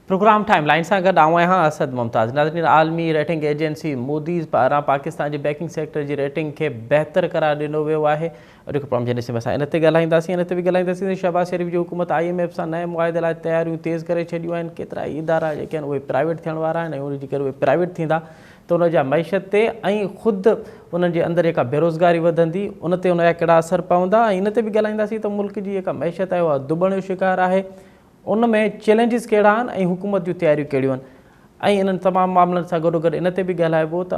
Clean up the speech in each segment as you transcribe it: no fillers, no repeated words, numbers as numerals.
Programme timeline सां गॾु आऊं आहियां असद मुमताज़। नाज़रीन, आलमी रेटिंग एजेंसी मूडीज़ पारां पाकिस्तान जे बैंकिंग सेक्टर जी रेटिंग खे बहितर करार ॾिनो वियो आहे। अॼु प्रोग्राम जे निसिब असां इन ते ॻाल्हाईंदासीं। इन ते बि ॻाल्हाईंदासीं शहबाज़ शरीफ़ जी हुकूमत IMF सां नए मुआहिदे लाइ तयारियूं तेज़ करे छॾियूं आहिनि। केतिरा ई इदारा जेके आहिनि उहे प्राइवेट थियण वारा आहिनि ऐं उनजे करे उहे प्राइवेट थींदा त उन जा मैशत ते ऐं ख़ुदि उन्हनि जे अंदरि जेका बेरोज़गारी वधंदी उन ते उन जा कहिड़ा असर पवंदा। ऐं इन ते बि ॻाल्हाईंदासीं त मुल्क जी जेका मैशत आहे उहा दुबण जो शिकार आहे। उन में चैलेंजिस कहिड़ा आहिनि ऐं हुकूमत जूं तयारियूं कहिड़ियूं आहिनि ऐं इन्हनि तमामु मामलनि सां गॾोगॾु इन ते बि ॻाल्हाइबो त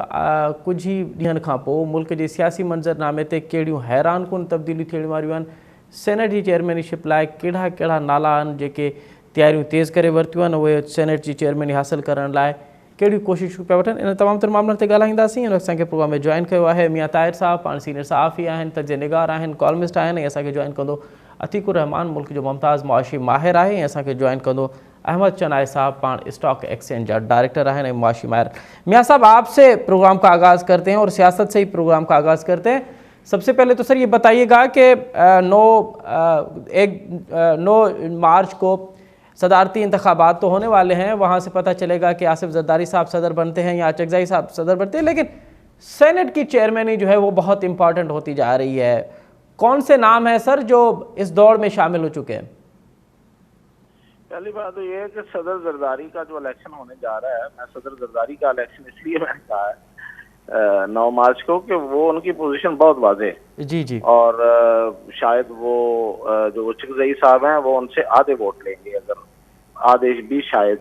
कुझु ई ॾींहंनि खां पोइ मुल्क जे सियासी मंज़रनामे ते कहिड़ियूं हैरान कुन तब्दीलियूं थियण वारियूं आहिनि। सेनेट जी चेयरमैनशिप लाइ कहिड़ा कहिड़ा नाला आहिनि जेके तयारियूं तेज़ करे वरितियूं आहिनि। उहे सेनेट जी चेयरमैनी हासिलु करण लाइ कहिड़ियूं कोशिशूं पिया वठनि। इन तमामु तर मामलनि ते ॻाल्हाईंदासीं। असांखे प्रोग्राम में जॉइन कयो आहे मियां ताहिर साहब, पाण सीनियर सहाफ़ी आहिनि, तजिया निगार आहिनि, कॉलमिस्ट आहिनि। ऐं असांखे जॉइन कंदो अतीकुर रहमान, मुल्क जो मुमताज़ मुआशी माहिर आहे। ऐं असांखे जॉइन कंदो अहमद चनाए साहब, पाण स्टॉक एक्सचेंज जा डायरेक्टर हैं और मुआशी माहिर। मियाँ साहब, आपसे प्रोग्राम का आगाज़ करते हैं और सियासत से ही प्रोग्राम का आगाज़ करते हैं। सबसे पहले तो सर ये बताइएगा कि 9 मार्च को सदारती इंतखाबात तो होने वाले हैं। वहाँ से पता चलेगा कि आसिफ जरदारी साहब सदर बनते हैं या अचकज़ई साहब सदर बनते हैं, लेकिन सेनेट की चेयरमैनी जो है वो बहुत इंपॉर्टेंट होती जा रही है। कौन से नाम हैं सर जो इस दौड़ में शामिल हो चुके हैं? पहली बात तो ये है कि सदर जरदारी का जो इलेक्शन होने जा रहा है, मैं सदर जरदारी का इलेक्शन इसलिए मैंने कहा है 9 मार्च को कि वो उनकी पोजीशन बहुत वाज़ेह है। जी जी। और शायद वो जो अचकज़ई साहब हैं वो उनसे आधे वोट लेंगे, अगर आधे भी शायद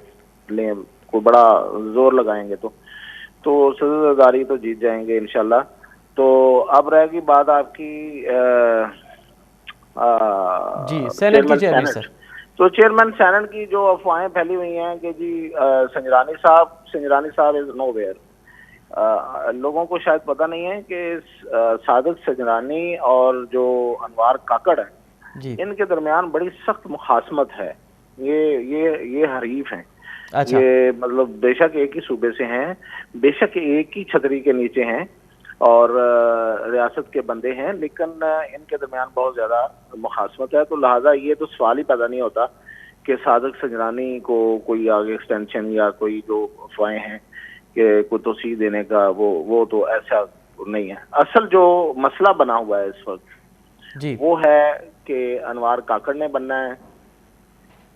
लें, कोई बड़ा जोर लगाएंगे तो सदर जरदारी तो जीत जाएंगे इंशाल्लाह। तो अब रहेगी बात आपकी जी सेनेट की चेयरमैन सर। तो चेयरमैन सेनेट की जो अफवाहें फैली हुई हैं कि जी संजरानी साहब इज नोवेयर। लोगों को शायद पता नहीं है कि सादिक संजरानी और जो अनवार काकड़ हैं इनके दरमियान बड़ी सख्त मुखासमत है। ये हरीफ हैं। अच्छा। ये मतलब बेशक एक ही सूबे से हैं, बेशक एक ही छतरी के नीचे हैं और रियासत के बंदे हैं, लेकिन इनके दरमियान बहुत ज़्यादा मुखासमत है। तो लिहाजा ये तो सवाल ही पैदा नहीं होता कि सादिक संजरानी को कोई आगे एक्सटेंशन या कोई जो अफवाहें हैं कि कोई तोसी देने का वो तो ऐसा नहीं है। असल जो मसला बना हुआ है इस वक्त जी वो है कि अनवार काकड़ ने बनना है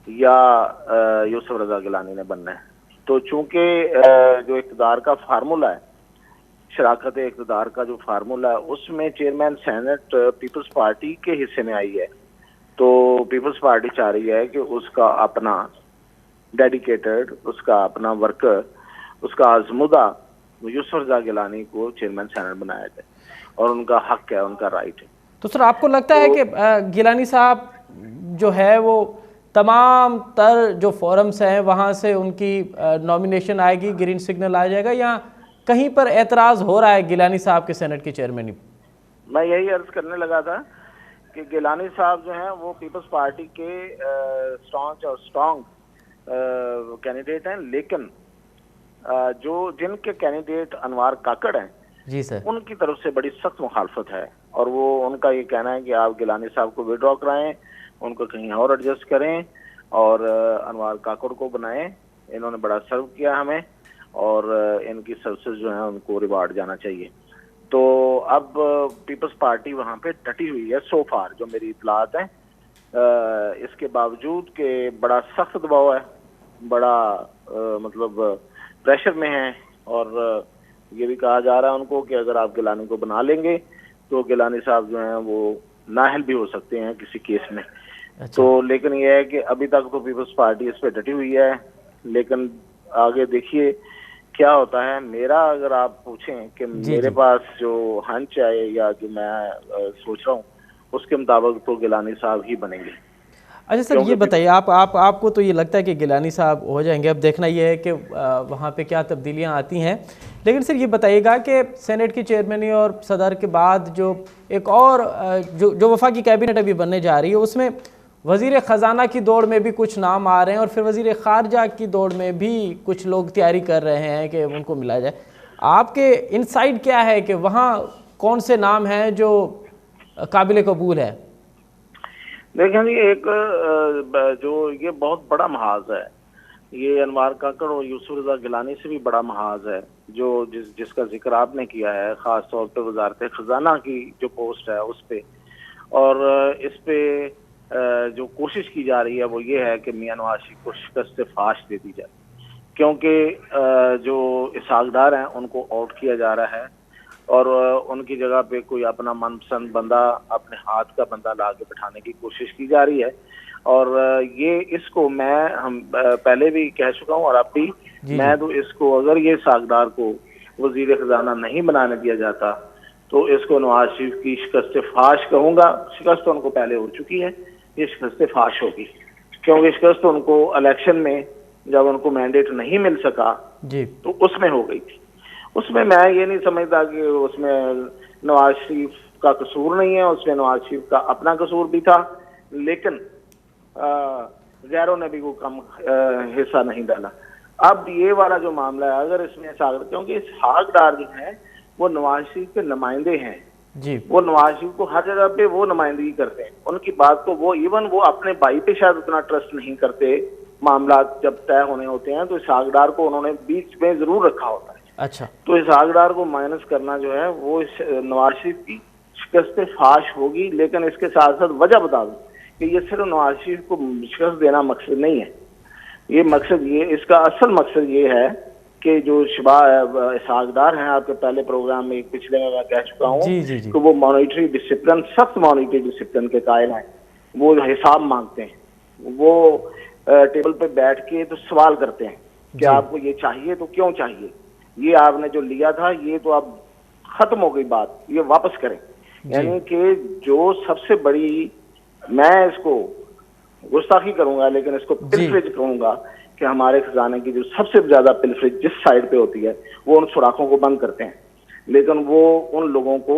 या यूसुफ रजा गिलानी ने बनना है। तो चूंकि जो इक़्तिदार का फार्मूला है, शराकत इक़्तिदार का जो फार्मूला है, उसमें चेयरमैन सेनेट पीपल्स पार्टी के हिस्से में आई है। तो पीपल्स पार्टी चाह रही है कि उसका अपना डेडिकेटेड, उसका अपना वर्कर, उसका आजमुदा यूसुफ रजा गिलानी को चेयरमैन सेनेट बनाया जाए और उनका हक है, उनका राइट है। तो सर आपको लगता है कि गिलानी साहब जो है वो तमाम तर जो फोरम्स हैं वहाँ से उनकी नॉमिनेशन आएगी, ग्रीन सिग्नल आ जाएगा, या कहीं पर एतराज़ हो रहा है गिलानी साहब के सेनेट की चेयरमैनी? मैं यही अर्ज करने लगा था कि गिलानी साहब जो हैं वो पीपल्स पार्टी के स्ट्रॉन्ग कैंडिडेट हैं, लेकिन जो जिनके कैंडिडेट अनवार काकड़ हैं जी सर, उनकी तरफ से बड़ी सख्त मुखालफत है। और वो उनका ये कहना है कि आप गिलानी साहब को विड्रॉ कराएं, उनको कहीं और एडजस्ट करें और अनवार काकड़ को बनाएं। इन्होंने बड़ा सर्व किया हमें और इनकी सर्विसेज जो है उनको रिवार्ड जाना चाहिए। तो अब पीपल्स पार्टी वहाँ पे डटी हुई है सो फार, जो मेरी इतलात है। इसके बावजूद कि बड़ा सख्त दबाव है, बड़ा मतलब प्रेशर में है और ये भी कहा जा रहा है उनको कि अगर आप गिलानी को बना लेंगे तो गिलानी साहब जो हैं वो नाअहल भी हो सकते हैं किसी केस में। अच्छा। तो लेकिन ये है कि अभी तक तो पीपल्स पार्टी इस पे डटी हुई है, लेकिन आगे देखिए क्या होता है। मेरा अगर आप पूछें कि मेरे पास जो हंच है या जो मैं सोच रहा हूँ उसके मुताबिक तो गिलानी साहब ही बनेंगे। अच्छा सर ये बताइए, आपको तो ये लगता है कि गिलानी साहब हो जाएंगे? अब देखना ये है कि वहाँ पे क्या तब्दीलियाँ आती हैं। लेकिन सर ये बताइएगा कि सेनेट की चेयरमैनी और सदर के बाद जो एक और जो वफाकी कैबिनेट अभी बनने जा रही है उसमें वज़ीर ख़जाना की दौड़ में भी कुछ नाम आ रहे हैं और फिर वज़ीर ख़ारजा की दौड़ में भी कुछ लोग तैयारी कर रहे हैं कि उनको मिला जाए। आपके इनसाइड क्या है कि वहाँ कौन से नाम हैं जो काबिल कबूल है? देखें, एक जो ये बहुत बड़ा महाज है ये अनवार काकड़ और यूसुफ रजा गिलानी से भी बड़ा महाज है, जो जिसका जिक्र आपने किया है, खास तौर पे वजारत खजाना की जो पोस्ट है उस पे। और इस पे जो कोशिश की जा रही है वो ये है कि मियां नवाज शरीफ को शिकस्त फाश दे दी जाए, क्योंकि जो इसहाकदार हैं उनको आउट किया जा रहा है और उनकी जगह पे कोई अपना मनपसंद बंदा, अपने हाथ का बंदा ला के बैठाने की कोशिश की जा रही है। और ये इसको हम पहले भी कह चुका हूँ और अब भी, मैं तो इसको, अगर ये सागदार को वजीर खजाना नहीं बनाने दिया जाता तो इसको नवाज शरीफ की शिकस्त फाश कहूँगा। शिकस्त उनको पहले हो चुकी है, ये शिकस्त फाश होगी, क्योंकि शिकस्त उनको इलेक्शन में जब उनको मैंडेट नहीं मिल सका जी, तो उसमें हो गई थी। उसमें मैं ये नहीं समझता कि उसमें नवाज शरीफ का कसूर नहीं है, उसमें नवाज शरीफ का अपना कसूर भी था, लेकिन गैरों ने भी वो कम हिस्सा नहीं डाला। अब ये वाला जो मामला है, अगर इसमें क्योंकि इसहाकदार जो है वो नवाज शरीफ के नुमाइंदे हैं जी, वो नवाज शरीफ को हर जगह पे वो नुमाइंदगी करते हैं, उनकी बात को वो इवन वो अपने भाई पे शायद उतना ट्रस्ट नहीं करते। मामला जब तय होने होते हैं तो इसहाकदार को उन्होंने बीच में जरूर रखा होता है। अच्छा, तो इसहाकदार को माइनस करना जो है वो नवाज शरीफ की शिकस्त फाश होगी। लेकिन इसके साथ साथ वजह बता दूं कि ये सिर्फ नवाज शरीफ को शिकस्त देना मकसद नहीं है, ये मकसद, ये इसका असल मकसद ये है कि जो इसहाकदार हैं, आपके पहले प्रोग्राम में पिछले में मैं कह चुका हूँ कि वो मॉनिटरी डिसिप्लिन, सख्त मॉनिटरी डिसिप्लिन के कायल हैं, वो हिसाब मांगते हैं, वो टेबल पे बैठ के तो सवाल करते हैं कि आपको ये चाहिए तो क्यों चाहिए, ये आपने जो लिया था ये तो अब खत्म हो गई बात, ये वापस करें। यानी कि जो सबसे बड़ी, मैं इसको गुस्ताखी करूंगा लेकिन इसको पिलफरेज कहूंगा कि हमारे खजाने की जो सबसे ज्यादा पिलफरेज जिस साइड पे होती है वो उन सुराखों को बंद करते हैं, लेकिन वो उन लोगों को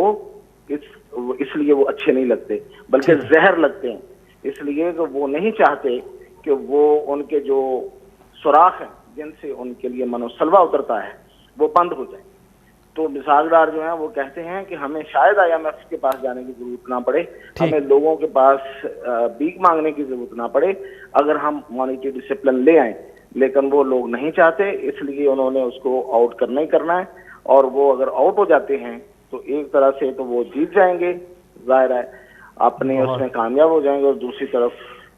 इसलिए वो अच्छे नहीं लगते, बल्कि जहर लगते हैं, इसलिए कि वो नहीं चाहते कि वो उनके जो सुराख हैं जिनसे उनके लिए मनोसलवा उतरता है वो बंद हो जाए। तो मिसालदार जो हैं वो कहते हैं कि हमें शायद IMF के पास जाने की जरूरत ना पड़े, हमें लोगों के पास भीख मांगने की जरूरत ना पड़े अगर हम मॉनिटरी डिसिप्लिन ले आए, लेकिन वो लोग नहीं चाहते, इसलिए उन्होंने उसको आउट करना ही करना है। और वो अगर आउट हो जाते हैं तो एक तरह से तो वो जीत जाएंगे, जाहिर है अपने उसमें कामयाब हो जाएंगे, और दूसरी तरफ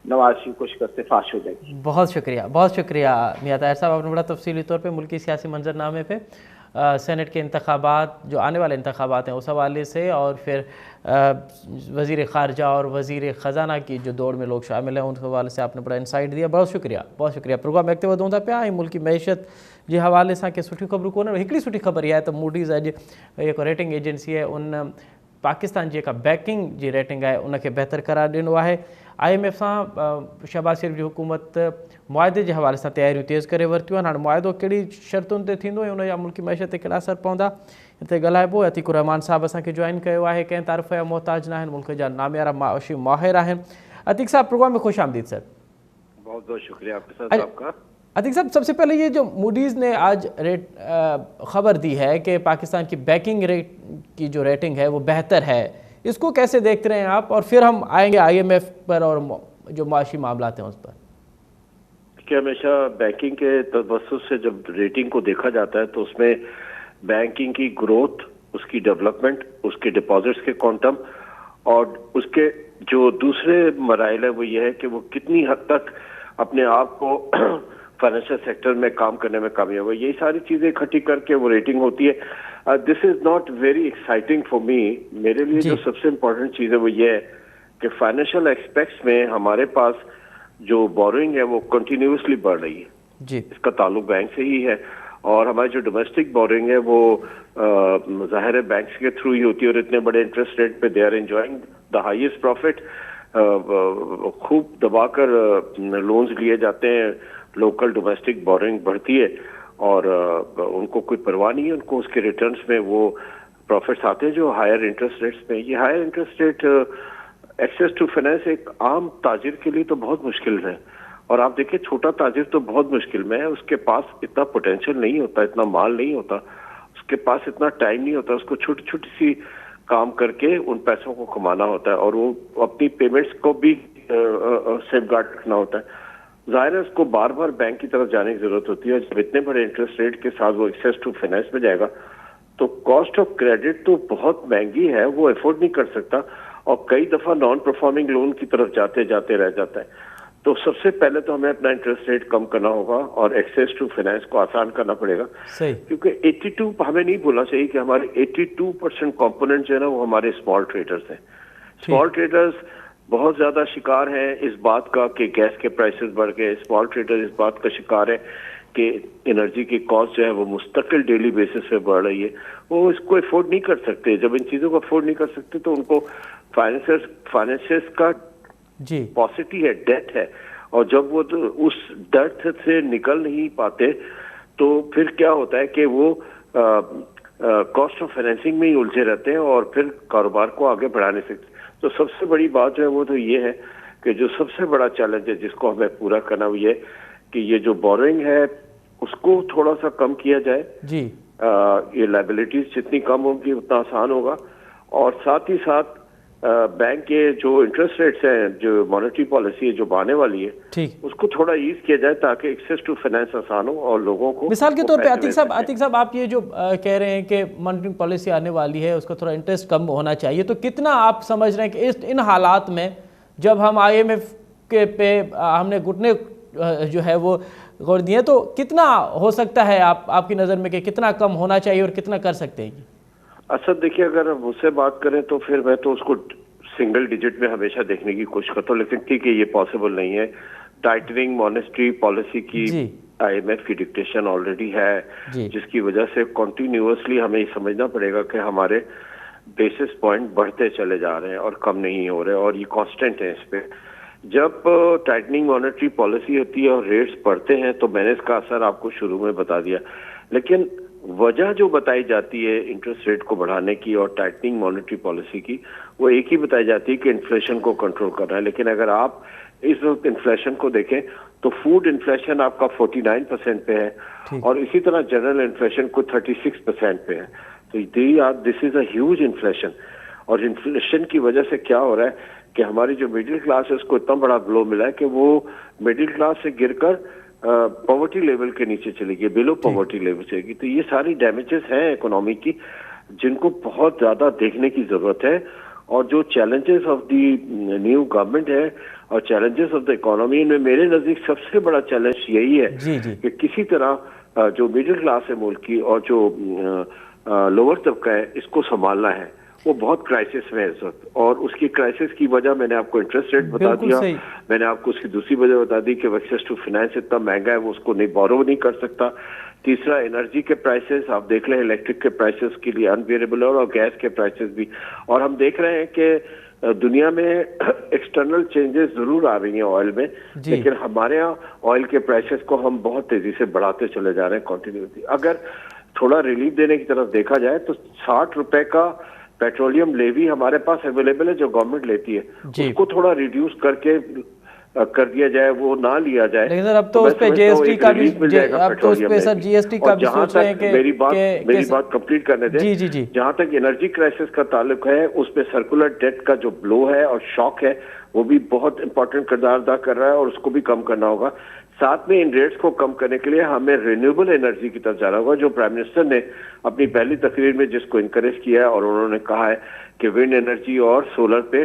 नवाज शरीफ को शिकस्त फाश हो जाएगी। बहुत शुक्रिया मियां ताहिर साहब, आपने बड़ा तफसीली तौर पे मुल्की सियासी मंजरनामे पे सेनेट के इंतखाबात, जो आने वाले इंतखाबात हैं उस हवाले से, और फिर वज़ीर ख़ारजा और वज़ीर ख़जाना की जो दौड़ में लोग शामिल हैं उन हवाले से आपने बड़ा इंसाइट दिया। बहुत शुक्रिया। प्रोग्राम अॻिते वधूं था पिया ऐं मुल्की मैशत जे हवाले सां के सुठी ख़बरूं कोन, हिकिड़ी सुठी ख़बर इहा आहे त मूडीज़ अॼु जेको रेटिंग एजेंसी आहे उन पाकिस्तान जेका बैंकिंग जी रेटिंग आहे उनखे बहितर करार ॾिनो आहे। IMF सां शहबाज शरीफ़ जी हुकूमत मुआदे जे हवाले सां तयारियूं तेज़ करे वरितियूं आहिनि। हाणे मुआदो कहिड़ी शर्तुनि ते थींदो ऐं उनजा मुल्की मैशत ते कहिड़ा असर पवंदा, हिते ॻाल्हाइबो। अतीकुर रहमान साहब असांखे जॉइन कयो आहे, कंहिं तारीफ़ जा मोहताज न आहिनि, मुल्क जा नामियारा माशी माहिर आहिनि। अतीक साहब, प्रोग्राम में खुश आमदीद सर। बहुत बहुत शुक्रिया आपका। अतीक साहब, सबसे पहले ये जो मूडीज़ ने आज खबर दी है कि पाकिस्तान की बैंकिंग रेट की जो रेटिंग है वो बेहतर है, इसको कैसे देखते रहे हैं आप, और फिर हम आएंगे IMF पर और जो माशी मामला हैं उस पर। कि हमेशा बैंकिंग के तवज्जुह से जब रेटिंग को देखा जाता है तो उसमें बैंकिंग की ग्रोथ, उसकी डेवलपमेंट, उसके डिपॉजिट्स के क्वांटम और उसके जो दूसरे मराइल है वो ये है कि वो कितनी हद तक अपने आप को फाइनेंशियल सेक्टर में काम करने में कामयाब है, यही सारी चीजें इकट्ठी करके वो रेटिंग होती है। This is not very exciting for me. मेरे लिए जो सबसे इम्पोर्टेंट चीज है वो ये है कि फाइनेंशियल एस्पेक्ट्स में हमारे पास जो बोरोइंग है वो कंटिन्यूसली बढ़ रही है जी। इसका ताल्लुक बैंक से ही है, और हमारी जो डोमेस्टिक बोरोइंग है वो जाहिर है बैंक्स के थ्रू ही होती है, और इतने बड़े इंटरेस्ट रेट पे they are enjoying the highest profit. खूब दबाकर लोन्स लिए जाते हैं, लोकल डोमेस्टिक बोरोइंग बढ़ती है और उनको कोई परवाह नहीं है, उनको उसके रिटर्न्स में वो प्रॉफिट्स आते हैं जो हायर इंटरेस्ट रेट्स में। ये higher interest rate access to finance एक आम ताजिर के लिए तो बहुत मुश्किल है, और आप देखिए छोटा ताजिर तो बहुत मुश्किल में है, उसके पास इतना पोटेंशियल नहीं होता, इतना माल नहीं होता, उसके पास इतना टाइम नहीं होता, उसको छोटी छोटी सी काम करके उन पैसों को कमाना होता है, और वो अपनी पेमेंट्स को भी सेफगार्ड रखना होता है। जाहिर है उसको बार बार बैंक की तरफ जाने की जरूरत होती है। जब इतने बड़े इंटरेस्ट रेट के साथ वो एक्सेस टू फाइनेंस में जाएगा तो कॉस्ट ऑफ क्रेडिट तो बहुत महंगी है, वो अफोर्ड नहीं कर सकता और कई दफा नॉन परफॉर्मिंग लोन की तरफ जाते जाते रह जाता है। तो सबसे पहले तो हमें अपना इंटरेस्ट रेट कम करना होगा और एक्सेस टू फाइनेंस को आसान करना पड़ेगा। सही। क्योंकि 82 हमें नहीं भूलना चाहिए कि हमारे 82% कंपोनेंट जो है ना वो हमारे स्मॉल ट्रेडर्स हैं। स्मॉल ट्रेडर्स बहुत ज्यादा शिकार है इस बात का कि गैस के प्राइसेस बढ़ गए। स्मॉल ट्रेडर इस बात का शिकार है कि एनर्जी की कॉस्ट जो है वो मुस्तकिल डेली बेसिस पे बढ़ रही है। वो इसको अफोर्ड नहीं कर सकते। जब इन चीजों को अफोर्ड नहीं कर सकते तो उनको फाइनेंसियर्स का जी पॉसिटी है, डेट है, और जब वो तो उस डेट से निकल नहीं पाते तो फिर क्या होता है कि वो कॉस्ट ऑफ फाइनेंसिंग में ही उलझे रहते हैं और फिर कारोबार को आगे बढ़ा नहीं सकते। तो सबसे बड़ी बात जो है वो तो ये है कि जो सबसे बड़ा चैलेंज है जिसको हमें पूरा करना वो ये कि ये जो बोरोइंग है उसको थोड़ा सा कम किया जाए जी। ये लायबिलिटीज जितनी कम होगी उतना आसान होगा। और साथ ही साथ बैंक के जो इंटरेस्ट रेट्स हैं, जो मॉनेटरी पॉलिसी है जो आने वाली है, ठीक, उसको थोड़ा ईज किया जाए ताकि एक्सेस टू फाइनेंस आसान हो और लोगों को। मिसाल के तौर पे आतिक साहब आप ये जो कह रहे हैं कि मॉनेटरी पॉलिसी आने वाली है उसका थोड़ा इंटरेस्ट कम होना चाहिए, तो कितना आप समझ रहे हैं कि इन हालात में जब हम IMF के पे हमने घुटने जो है वो गौर दिए, तो कितना हो सकता है आपकी नज़र में कि कितना कम होना चाहिए और कितना कर सकते हैं? असद देखिए, अगर मुझसे बात करें तो फिर मैं तो उसको सिंगल डिजिट में हमेशा देखने की कोशिश करता हूँ, लेकिन ठीक है ये पॉसिबल नहीं है। टाइटनिंग मॉनेटरी पॉलिसी की IMF की डिक्टेशन ऑलरेडी है, जिसकी वजह से कॉन्टिन्यूअसली हमें ये समझना पड़ेगा कि हमारे बेसिस पॉइंट बढ़ते चले जा रहे हैं और कम नहीं हो रहे, और ये कांस्टेंट है इस पे। जब टाइटनिंग मॉनेटरी पॉलिसी होती है और रेट्स बढ़ते हैं तो मैंने इसका असर आपको शुरू में बता दिया, लेकिन वजह जो बताई जाती है इंटरेस्ट रेट को बढ़ाने की और टाइटनिंग मॉनेटरी पॉलिसी की, वो एक ही बताई जाती है कि इन्फ्लेशन को कंट्रोल करना है। लेकिन अगर आप इस वक्त इन्फ्लेशन को देखें तो फूड इन्फ्लेशन आपका 49% पे है और इसी तरह जनरल इन्फ्लेशन को 36% पे है। तो this is a huge inflation, और इन्फ्लेशन की वजह से क्या हो रहा है कि हमारी जो मिडिल क्लास है उसको इतना बड़ा ब्लो मिला है कि वो मिडिल क्लास से गिरकर पॉवर्टी लेवल के नीचे चली गई, बिलो पॉवर्टी लेवल चलेगी। तो ये सारी डैमेजेस हैं इकोनॉमी की जिनको बहुत ज्यादा देखने की जरूरत है। और जो challenges of the new government है और चैलेंजेस ऑफ द इकोनॉमी में मेरे नजदीक सबसे बड़ा चैलेंज यही है कि किसी तरह जो मिडिल क्लास है मुल्क की और जो लोअर तबका है इसको संभालना है। वो बहुत क्राइसिस में है इस वक्त, और उसकी क्राइसिस की वजह मैंने आपको इंटरेस्ट रेट बता दिया, मैंने आपको उसकी दूसरी वजह बता दी कि एक्सेस टू फाइनेंस इतना महंगा है वो उसको नहीं बोरो नहीं कर सकता। तीसरा एनर्जी के प्राइसेस आप देख लें, इलेक्ट्रिक के प्राइसेस के लिए अनबियरेबल है और गैस के प्राइसेस भी। और हम देख रहे हैं कि दुनिया में एक्सटर्नल चेंजेस जरूर आ रही हैं ऑयल में, लेकिन हमारे यहाँ ऑयल के प्राइसेस को हम बहुत तेजी से बढ़ाते चले जा रहे हैं कॉन्टिन्यूसली। अगर थोड़ा रिलीफ देने की तरफ देखा जाए तो 60 रुपए का पेट्रोलियम लेवी हमारे पास अवेलेबल है जो गवर्नमेंट लेती है, उसको थोड़ा रिड्यूस करके कर दिया जाए, वो ना लिया जाए। लेकिन सर अब तो उस पे GST का भी, अब तो उस पे सर GST का भी सोच रहे हैं कि मेरी बात कंप्लीट करने दें। जी। जहां तक एनर्जी क्राइसिस का ताल्लुक है उस पे सर्कुलर डेट का जो ब्लो है और शॉक है वो भी बहुत इंपॉर्टेंट किरदार अदा कर रहा है और उसको भी कम करना होगा। साथ में इन रेट्स को कम करने के लिए हमें रिन्यूएबल एनर्जी की तरफ जाना होगा, जो प्राइम मिनिस्टर ने अपनी पहली तकरीर में जिसको इनकरेज किया है, और उन्होंने कहा है कि विंड एनर्जी और सोलर पे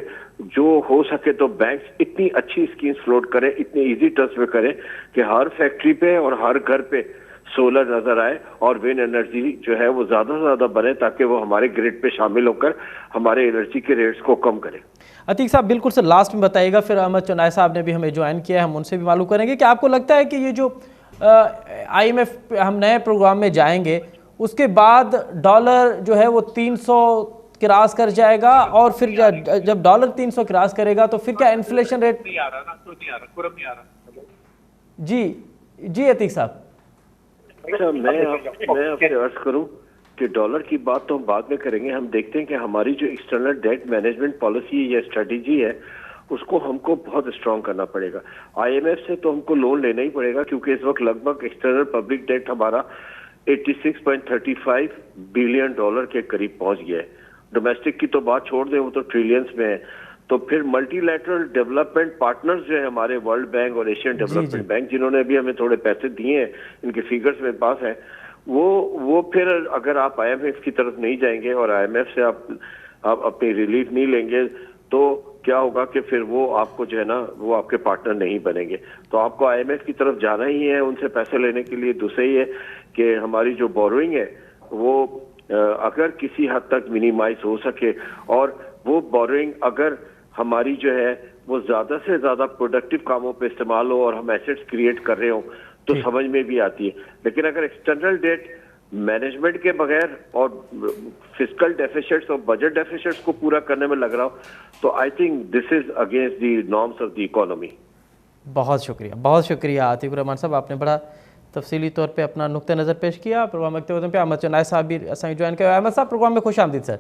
जो हो सके तो बैंक्स इतनी अच्छी स्कीम्स फ्लोट करें, इतनी इजी टर्म्स में करें कि हर फैक्ट्री पे और हर घर पे सोलर नजर आए और विंड एनर्जी जो है वो ज्यादा से ज्यादा बने ताकि वो हमारे ग्रिड पे शामिल होकर हमारे एनर्जी के रेट्स को कम करें। अतीक साहब बिल्कुल सर लास्ट में बताइएगा, फिर अहमद चुनाय साहब ने भी हमें ज्वाइन किया है, हम उनसे भी मालूम करेंगे कि आपको लगता है कि ये जो IMF हम नए प्रोग्राम में जाएंगे उसके बाद डॉलर जो है वो 300 क्रॉस कर जाएगा, और फिर जब डॉलर 300 क्रॉस करेगा तो फिर क्या इन्फ्लेशन रेट नहीं आ रहा? जी अतीक साहब। अच्छा, मैं आपसे अर्ज करूं कि डॉलर की बात तो हम बाद में करेंगे। हम देखते हैं कि हमारी जो एक्सटर्नल डेट मैनेजमेंट पॉलिसी या स्ट्रेटेजी है उसको हमको बहुत स्ट्रांग करना पड़ेगा। IMF से तो हमको लोन लेना ही पड़ेगा क्योंकि इस वक्त लगभग एक्सटर्नल पब्लिक डेट हमारा 86.35 बिलियन डॉलर के करीब पहुंच गया है। डोमेस्टिक की तो बात छोड़ दें, वो तो ट्रिलियंस में है। तो फिर मल्टीलैटरल डेवलपमेंट पार्टनर्स जो है हमारे, वर्ल्ड बैंक और एशियन डेवलपमेंट बैंक, जिन्होंने अभी हमें थोड़े पैसे दिए हैं, इनके फिगर्स मेरे पास है, वो फिर अगर आप IMF की तरफ नहीं जाएंगे और IMF से आप अपनी रिलीफ नहीं लेंगे, तो क्या होगा कि फिर वो आपको जो है ना, वो आपके पार्टनर नहीं बनेंगे। तो आपको IMF की तरफ जाना ही है उनसे पैसे लेने के लिए। दूसरा ही है कि हमारी जो बोरोइंग है वो अगर किसी हद तक मिनिमाइज हो सके, और वो बोरोइंग अगर हमारी जो है वो ज्यादा से ज्यादा प्रोडक्टिव कामों पे इस्तेमाल हो और हम एसेट्स क्रिएट कर रहे हो, तो समझ में भी आती है। लेकिन अगर एक्सटर्नल डेट मैनेजमेंट के बगैर और फिस्कल डेफिसिट्स और बजट डेफिसिट्स को पूरा करने में लग रहा हो, तो I think this is against the norms of the economy. बहुत शुक्रिया आतिकुर रहमान साहब, आपने बड़ा तफसीली तौर पे अपना नुक्ते नज़र पेश किया। प्रोग्राम रखते हुए पे अहमद चौनाई साहब भी असाई ज्वाइन किया। अहमद साहब प्रोग्राम में खुश आमदीद सर।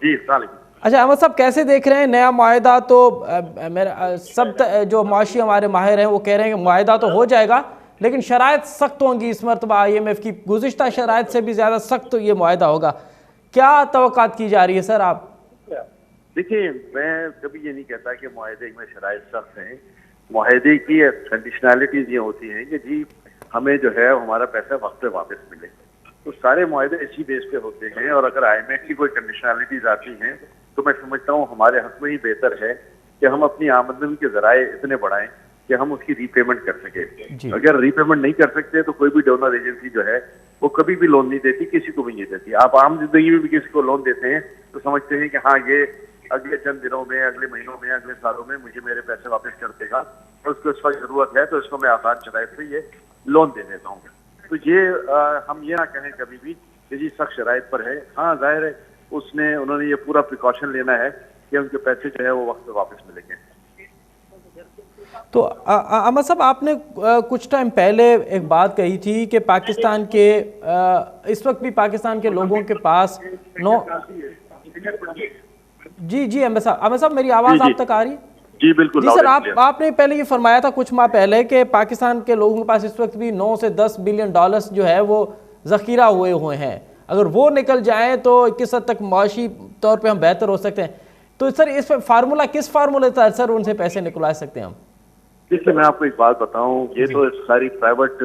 जी अच्छा अहमद साहब, कैसे देख रहे हैं नया मुआहदा? तो मेरा सब जो मुआशी हमारे माहिर हैं वो कह रहे हैं कि मुआहदा तो हो जाएगा, लेकिन शराइत सख्त होंगी इस मरतबा। IMF की गुज़िश्ता शराइत से भी ज़्यादा सख्त ये मुआहदा होगा। क्या तवक्कात की जा रही है सर आप? देखिए, मैं कभी ये नहीं कहता कि मुआहदे में शराइत सख्त हैं। मुआहदे की कंडीशनैलिटीज ये होती हैं कि जी हमें जो है हमारा पैसा वक्त पे वापस मिले। तो सारे मुआहदे इसी बेस पे होते हैं, और अगर IMF की कोई कंडीशनैलिटीज आती हैं तो मैं समझता हूँ हमारे हक में ही बेहतर है कि हम अपनी आमदनी के जराए इतने बढ़ाएं कि हम उसकी रीपेमेंट कर सके। अगर रीपेमेंट नहीं कर सकते तो कोई भी डोनर एजेंसी जो है वो कभी भी लोन नहीं देती, किसी को भी नहीं देती। आप आम जिंदगी में भी किसी को लोन देते हैं तो समझते हैं कि हाँ ये अगले चंद दिनों में, अगले महीनों में, अगले सालों में मुझे मेरे पैसे वापस कर देगा, और उसको इस वक्त जरूरत है तो इसको मैं आसान शराइत से ये लोन दे देता हूँ। तो ये हम ये ना कहें कभी भी कि जी सख्त शराइत पर है। हाँ जाहिर है उन्होंने ये पूरा प्रिकॉशन लेना है कि उनके पैसे जो है वो वक्त पे वापस मिलेंगे। तो अहमद साहब, आपने कुछ टाइम पहले एक बात कही थी कि पाकिस्तान के इस वक्त भी पाकिस्तान के लोगों के पास जी अहमद साहब मेरी आवाज़ आप तक आ रही है? जी बिल्कुल जी सर, आपने पहले ये फरमाया था कुछ माह पहले कि पाकिस्तान के लोगों के पास इस वक्त भी 9 से 10 बिलियन डॉलर्स जो है वो ज़ख़ीरा हुए हैं। अगर वो निकल जाए तो किस हद तक माशी तौर पे हम बेहतर हो सकते हैं। तो सर इस पर फार्मूला, किस फार्मूले तहत सर उनसे पैसे निकलवा सकते हैं हम? देखिए, मैं आपको एक बात बताऊं, ये तो सारी प्राइवेट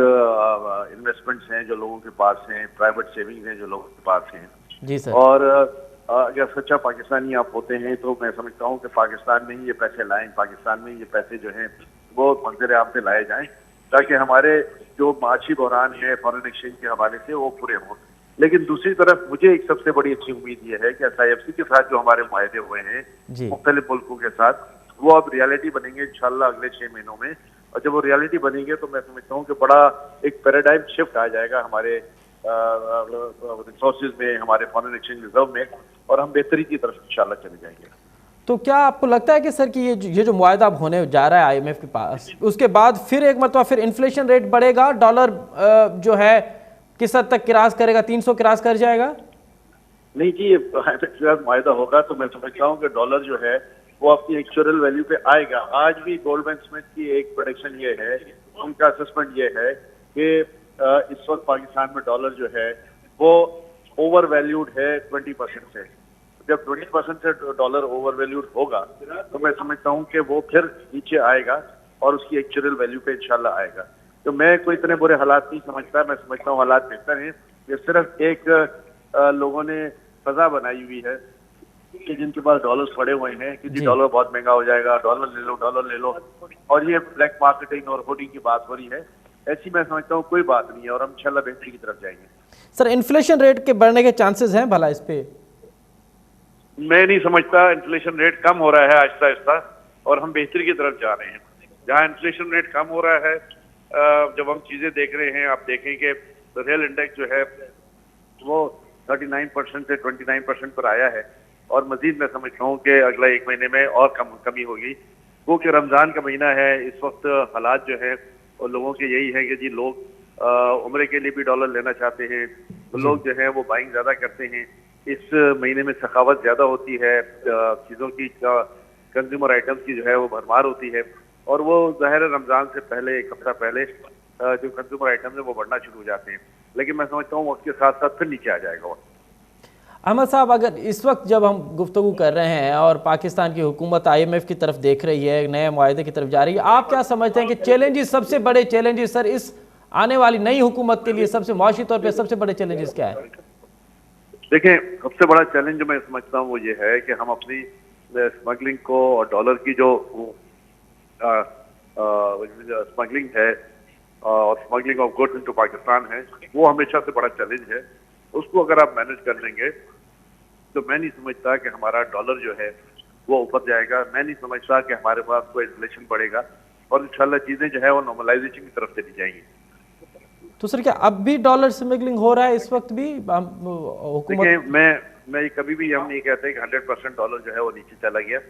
इन्वेस्टमेंट्स हैं जो लोगों के पास हैं, प्राइवेट सेविंग्स हैं जो लोगों के पास हैं। जी सर। और अगर सच्चा पाकिस्तानी आप होते हैं तो मैं समझता हूं कि पाकिस्तान में ही ये पैसे लाएं, पाकिस्तान में ये पैसे जो हैं वो मंजर आम पे लाए जाएं, ताकि हमारे जो माशी बहरान है फॉरेन एक्सचेंज के हवाले से वो पूरे हों। लेकिन दूसरी तरफ मुझे एक सबसे बड़ी अच्छी उम्मीद ये है कि SIFC के साथ जो हमारे मुआहदे हुए हैं मुख्तलिफ मुल्कों के साथ, वो अब रियलिटी बनेंगे इंशाल्लाह अगले 6 महीनों में। और जब वो रियलिटी बनेंगे तो मैं समझता हूँ कि बड़ा एक पैराडाइम शिफ्ट आ जाएगा हमारे रिसोर्सेज में, हमारे फॉरेन एक्सचेंज रिजर्व में, और हम बेहतरी की तरफ इंशाल्लाह चले जाएंगे। तो क्या आपको लगता है कि सर कि ये जो मुआहदा अब होने जा रहा है IMF के पास, उसके बाद फिर एक मरतबा फिर इन्फ्लेशन रेट बढ़ेगा, डॉलर जो है किस हद तक क्रॉस करेगा, 300 क्रॉस कर जाएगा? नहीं जी, ये मुआहदा होगा तो मैं समझता हूँ कि डॉलर जो है वो अपनी एक्चुअल वैल्यू पे आएगा। आज भी गोल्डमैन स्मिथ की एक प्रेडिक्शन ये है, उनका असेसमेंट ये है कि इस वक्त पाकिस्तान में डॉलर जो है वो ओवर वैल्यूड है 20% से। जब 20% से डॉलर ओवर वैल्यूड होगा तो मैं समझता हूँ कि वो फिर नीचे आएगा और उसकी एक्चुअल वैल्यू पे इंशाल्लाह आएगा। तो मैं कोई इतने बुरे हालात नहीं समझता, मैं समझता हूँ हालात बेहतर हैं। ये सिर्फ एक लोगों ने फजा बनाई हुई है कि जिनके पास डॉलर्स पड़े हुए हैं कि जी डॉलर बहुत महंगा हो जाएगा, डॉलर ले लो, और ये ब्लैक मार्केटिंग और होर्डिंग की बात हो रही है। ऐसी मैं समझता हूँ कोई बात नहीं है, और हम इंशाल्लाह बेहतरी की तरफ जाएंगे। सर इन्फ्लेशन रेट के बढ़ने के चांसेस हैं भला इस पे? मैं नहीं समझता। इन्फ्लेशन रेट कम हो रहा है आहिस्ता आहिस्ता, और हम बेहतरी की तरफ जा रहे हैं। जहाँ इन्फ्लेशन रेट कम हो रहा है, जब हम चीजें देख रहे हैं, आप देखें कि रियल इंडेक्स जो है वो 39% से 29% पर आया है, और मजीद मैं समझता हूँ कि अगला 1 महीने में और कमी होगी। वो कि रमजान का महीना है, इस वक्त हालात जो है और लोगों के यही है कि जी लोग उम्रे के लिए भी डॉलर लेना चाहते हैं, तो लोग जो है वो बाइंग ज्यादा करते हैं। इस महीने में सखावत ज्यादा होती है, चीजों की कंज्यूमर आइटम्स की जो है वो भरमार होती है, और वो ज़ाहिर रमजान से पहले 1 हफ्ता पहले जो कंज्यूमर आइटम्स है वो बढ़ना शुरू हो जाते हैं। लेकिन मैं समझता हूँ उसके साथ साथ फिर नीचे आ जाएगा। अहमद साहब, अगर इस वक्त जब हम गुफ्तगू कर रहे हैं और पाकिस्तान की हुकूमत IMF की तरफ देख रही है, नए मुआहदे की तरफ जा रही है, आप क्या समझते हैं कि चैलेंजेस, सबसे बड़े चैलेंजेस सर इस आने वाली नई हुकूमत के लिए सबसे मुआशी तौर पे सबसे बड़े चैलेंजेस क्या है? देखिए, सबसे बड़ा चैलेंज जो मैं समझता हूँ वो ये है कि हम अपनी स्मगलिंग को और डॉलर की जो स्मगलिंग है और smuggling of goods into Pakistan है, वो हमेशा से बड़ा चैलेंज है। उसको अगर आप मैनेज कर लेंगे तो मैं नहीं समझता कि हमारा डॉलर जो है वो ऊपर जाएगा। मैं नहीं समझता कि हमारे पास कोई इन्फ्लेशन बढ़ेगा और इंशाल्लाह चीजें जो है वो नॉर्मलाइजेशन की तरफ चली जाएंगी। तो सर क्या अब भी डॉलर स्मगलिंग हो रहा है इस वक्त भी हुकूमत? देखिए, मैं कभी भी हम नहीं कहते कि 100% डॉलर जो है वो नीचे चला गया।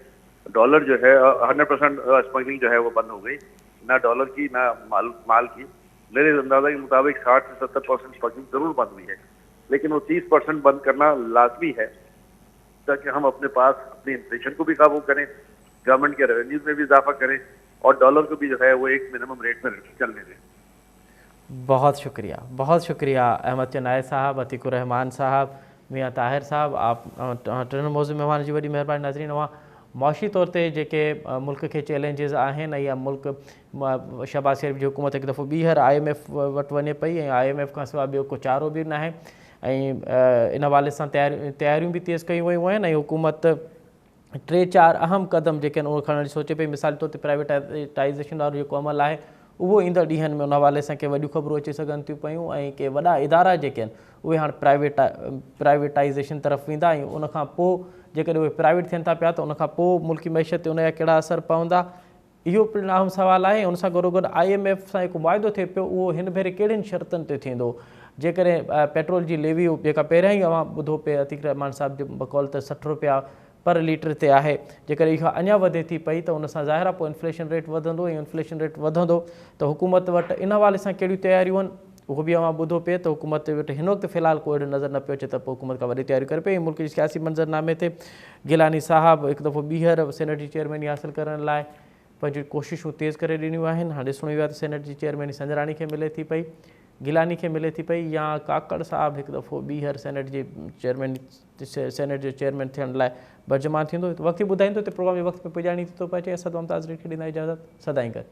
डॉलर जो है 100% स्मगलिंग जो है वो बंद हो गई, ना डॉलर की ना माल की। मेरे अंदाजा के मुताबिक 60 से 70% स्मगलिंग जरूर बंद हुई है, लेकिन वो 30% बंद करना लाजमी है ताकि हम अपने पास अपनी इन्फ्लेशन को भी काबू करें, गवर्नमेंट के रेवेन्यूज में भी इजाफा करें और डॉलर को भी जो है वो एक मिनिमम रेट में चलने दें। बहुत शुक्रिया अहमद चनाय साहब, अतीकुर रहमान साहब, मियाँ ताहिर साहब, आप टिनि मौज़ूअ मेहमान जी वॾी महिरबानी। नाज़रीन, मुआशी तौर ते जेके मुल्क के चैलेंजेस आहिनि, या मुल्क शहबाज शरीफ़ जी हुकूमत हिकु दफ़ो ॿीहर IMF वटि वञे पई ऐं IMF खां सवाइ ॿियो को चारो बि न आहे ऐं इन हवाले सां तयारियूं बि तेज़ कयूं वयूं आहिनि ऐं हुकूमत 3-4 अहम क़दम जेके आहिनि उहो खणणु सोचे पई। मिसाल तौर ते प्राइवेटाइज़ेशन वारो जेको अमल आहे उहो ईंदड़ ॾींहंनि में उन हवाले सां के वॾियूं ख़बरूं अची सघनि थियूं पियूं ऐं के वॾा इदारा जेके आहिनि उहे हाणे प्राइवेटाइज़ेशन तरफ़ वेंदा ऐं उनखां पोइ जेकॾहिं उहे प्राइवेट थियनि था पिया त उनखां पोइ मुल्की मैशत ते उनजा कहिड़ा असर पवंदा, इहो पिणु अहम सुवालु आहे। उन सां गॾोगॾु IMF सां हिकु मुआदो थिए पियो, उहो हिन भेरे कहिड़ियुनि शर्तनि ते थींदो? जेकॾहिं पेट्रोल जी लेवी जेका पहिरियां ई अवां ॿुधो पिए अतीक रहमान साहब जे बकौल त 60 रुपया पर लीटर ते आहे, जेकॾहिं इहा अञा वधे थी पई त उन सां ज़ाहिर आहे पोइ इन्फ्लेशन रेट वधंदो ऐं इन्फ्लेशन रेट वधंदो त हुकूमत वटि इन हवाले सां कहिड़ियूं तयारियूं आहिनि उहो बि अवां ॿुधो पिए। त हुकूमत वटि हिन वक़्तु फ़िलहाल को अहिड़ो नज़र न पियो अचे त पोइ हुकूमत का वॾी तयारी करे पई। मुल्क जे सियासी मंज़रनामे ते गिलानी साहब हिकु दफ़ो ॿीहर सेनेट जी चेयरमैनी हासिल करण लाइ पंहिंजूं कोशिशूं तेज़ करे ॾिनियूं आहिनि। हाणे ॾिसणो वियो आहे त सेनेट जी चेयरमैनी संजराणी खे मिले थी पई, गिलानी खे मिले थी पई, या काकड़ साहब हिकु दफ़ो ॿीहर सेनेट जो चेयरमैन थियण लाइ बर्जमान थींदो। वक़्तु ॿुधाईंदो त प्रोग्राम जे वक़्त में पुॼाणी थी थो पए। असां मुमताज़ खे ॾींदा इजाज़त, सदाईं गॾु।